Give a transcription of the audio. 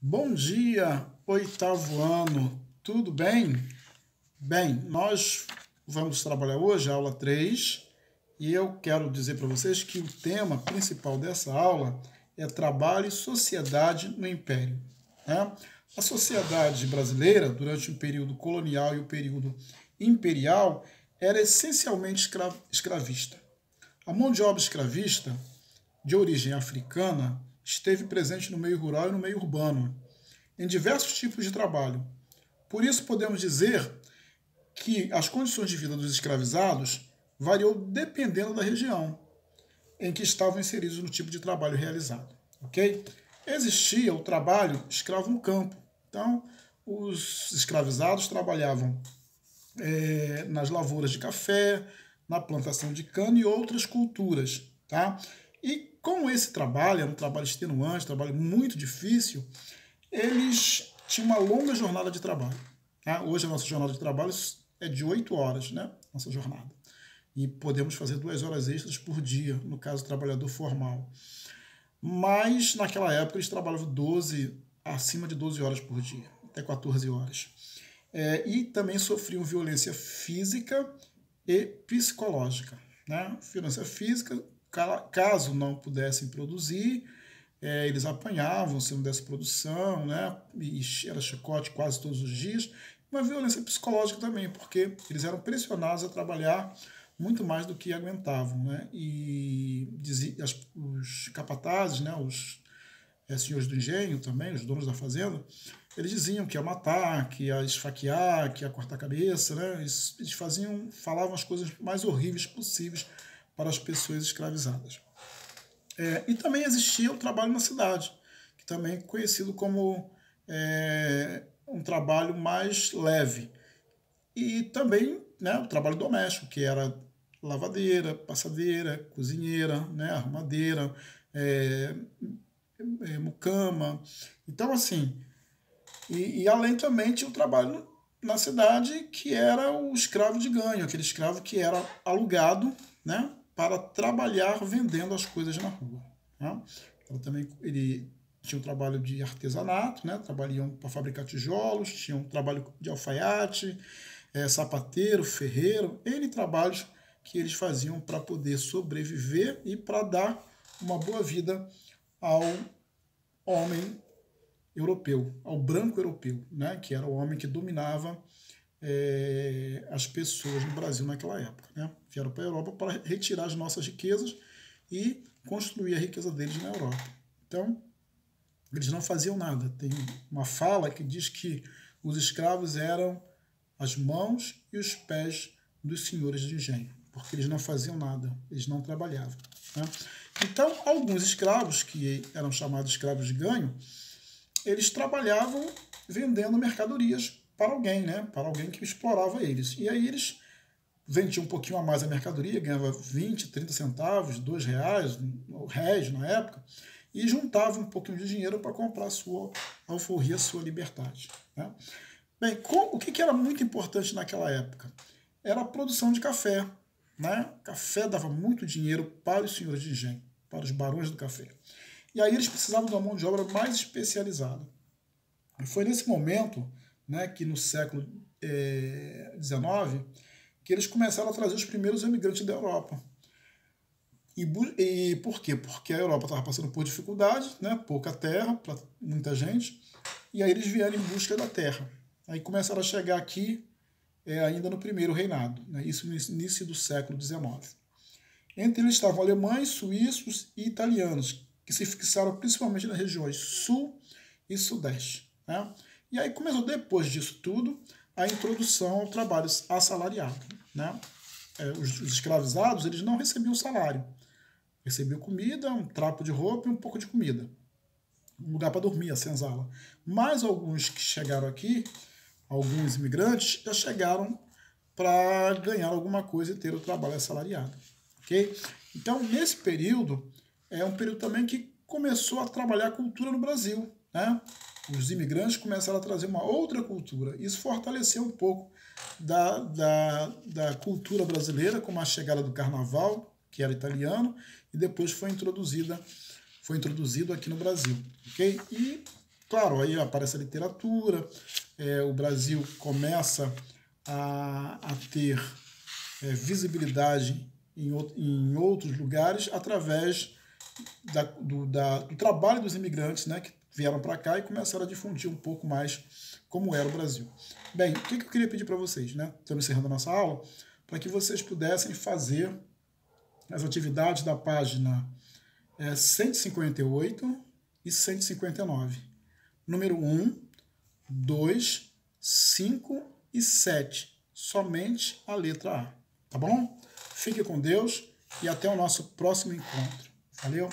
Bom dia, oitavo ano, tudo bem? Bem, nós vamos trabalhar hoje a aula 3 e eu quero dizer para vocês que o tema principal dessa aula é trabalho e sociedade no Império, né? A sociedade brasileira, durante o período colonial e o período imperial, era essencialmente escravista. A mão de obra escravista, de origem africana, esteve presente no meio rural e no meio urbano, em diversos tipos de trabalho. Por isso, podemos dizer que as condições de vida dos escravizados variou dependendo da região em que estavam inseridos no tipo de trabalho realizado. Ok? Existia o trabalho escravo no campo. Então, os escravizados trabalhavam nas lavouras de café, na plantação de cana e outras culturas. Tá? E como esse trabalho era um trabalho extenuante, um trabalho muito difícil, eles tinham uma longa jornada de trabalho. Tá? Hoje a nossa jornada de trabalho é de 8 horas, né? Nossa jornada. E podemos fazer 2 horas extras por dia, no caso do trabalhador formal. Mas naquela época eles trabalhavam acima de 12 horas por dia, até 14 horas. E também sofriam violência física e psicológica. Né? Violência física, caso não pudessem produzir, eles apanhavam se não desse produção, né? E era chicote quase todos os dias. Uma violência psicológica também, porque eles eram pressionados a trabalhar muito mais do que aguentavam, né? E os capatazes, né? Os senhores do engenho também, os donos da fazenda, eles diziam que ia matar, que ia esfaquear, que ia cortar a cabeça, né? Eles falavam as coisas mais horríveis possíveis para as pessoas escravizadas. E também existia o trabalho na cidade, que também é conhecido como um trabalho mais leve. E também, né, o trabalho doméstico, que era lavadeira, passadeira, cozinheira, né, arrumadeira, mucama. Então, assim, e além também tinha o trabalho na cidade, que era o escravo de ganho, aquele escravo que era alugado, né, para trabalhar vendendo as coisas na rua. Né? Ele tinha um trabalho de artesanato, né? Trabalham para fabricar tijolos, tinha um trabalho de alfaiate, sapateiro, ferreiro, N trabalhos que eles faziam para poder sobreviver e para dar uma boa vida ao homem europeu, ao branco europeu, né? Que era o homem que dominava as pessoas no Brasil naquela época. Né? Vieram para a Europa para retirar as nossas riquezas e construir a riqueza deles na Europa. Então, eles não faziam nada. Tem uma fala que diz que os escravos eram as mãos e os pés dos senhores de engenho, porque eles não faziam nada, eles não trabalhavam. Né? Então, alguns escravos, que eram chamados escravos de ganho, eles trabalhavam vendendo mercadorias para alguém, né? Para alguém que explorava eles. E aí eles vendiam um pouquinho a mais a mercadoria, ganhava 20, 30 centavos, R$2, réis na época, e juntavam um pouquinho de dinheiro para comprar a sua alforria, a sua liberdade. Né? Bem, o que era muito importante naquela época? Era a produção de café. Né? Café dava muito dinheiro para os senhores de engenho, para os barões do café. E aí eles precisavam de uma mão de obra mais especializada. E foi nesse momento, né, que no século XIX, que eles começaram a trazer os primeiros imigrantes da Europa. E por quê? Porque a Europa estava passando por dificuldade, né, pouca terra para muita gente, e aí eles vieram em busca da terra. Aí começaram a chegar aqui ainda no primeiro reinado, né, isso no início do século XIX. Entre eles estavam alemães, suíços e italianos, que se fixaram principalmente nas regiões sul e sudeste. Né? E aí começou, depois disso tudo, a introdução ao trabalho assalariado. Né? Os escravizados, eles não recebiam salário. Recebiam comida, um trapo de roupa e um pouco de comida. Um lugar para dormir, a senzala. Mas alguns que chegaram aqui, alguns imigrantes, já chegaram para ganhar alguma coisa e ter o trabalho assalariado. Okay? Então, nesse período, é um período também que começou a trabalhar a cultura no Brasil. Né? Os imigrantes começaram a trazer uma outra cultura. Isso fortaleceu um pouco da cultura brasileira, como a chegada do carnaval, que era italiano, e depois foi introduzido aqui no Brasil. Okay? E claro, aí aparece a literatura, o Brasil começa a ter visibilidade em outros lugares através do trabalho dos imigrantes, né, que vieram para cá e começaram a difundir um pouco mais como era o Brasil. Bem, o que eu queria pedir para vocês, né? Estamos encerrando a nossa aula, para que vocês pudessem fazer as atividades da página 158 e 159. Número 1, 2, 5 e 7. Somente a letra A. Tá bom? Fique com Deus e até o nosso próximo encontro. Valeu!